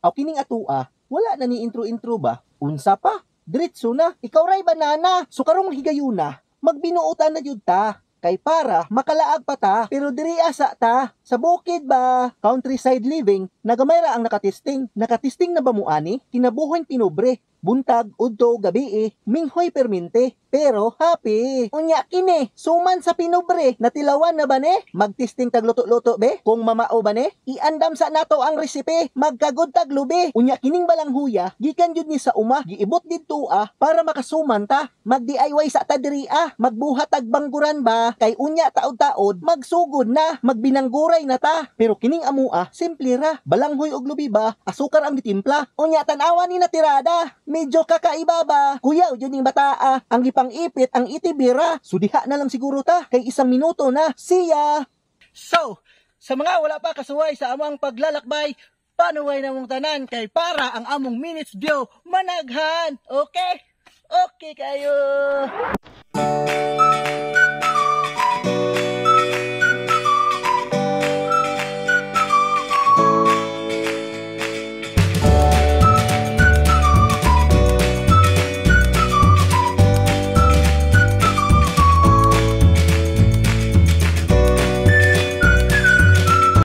Aw kining atua, wala na ni intro-intro ba? Unsa pa? Diretso na. Ikaw ray banana. So karong higayuna, magbinuotan na jud ta. Kay para makalaag pa ta, pero diri asa ta sa bukid ba, countryside living, nagamay ra ang nakatesting. Nakatesting na ba mo ani? Kinabuhing pinobre. Buntag, udto, gabi minghoy permente. Pero happy. Unya kini, suman sa pinobre, natilawan na ba ne? Magtesting tag luto-luto be? Kung mamao ba ne? Iandam sa nato ang resipe, magkagod tag lubi. Unya kining balang huya, gikan jud ni sa uma, giibot didto para makasuman ta. Mag-DIY sa ta diri magbuhat tag bangguran ba? Kay unya taod-taod, magsugod na, magbinangguray na ta. Pero kining amua, simple ra. Balanghoy og lubi ba? Asukar ang gitimpla. Unya tan-awan ni natirada. Medyo kakaiba ba? Kuya, yun yung bataa. Ang ipang-ipit, ang itibira. Sudiha na lang siguro ta. Kay 1 minuto na. Siya! So, sa mga wala pa kasuway sa among paglalakbay, panuway na mong tanan kay para ang among minutes view managhan. Okay? Okay kayo!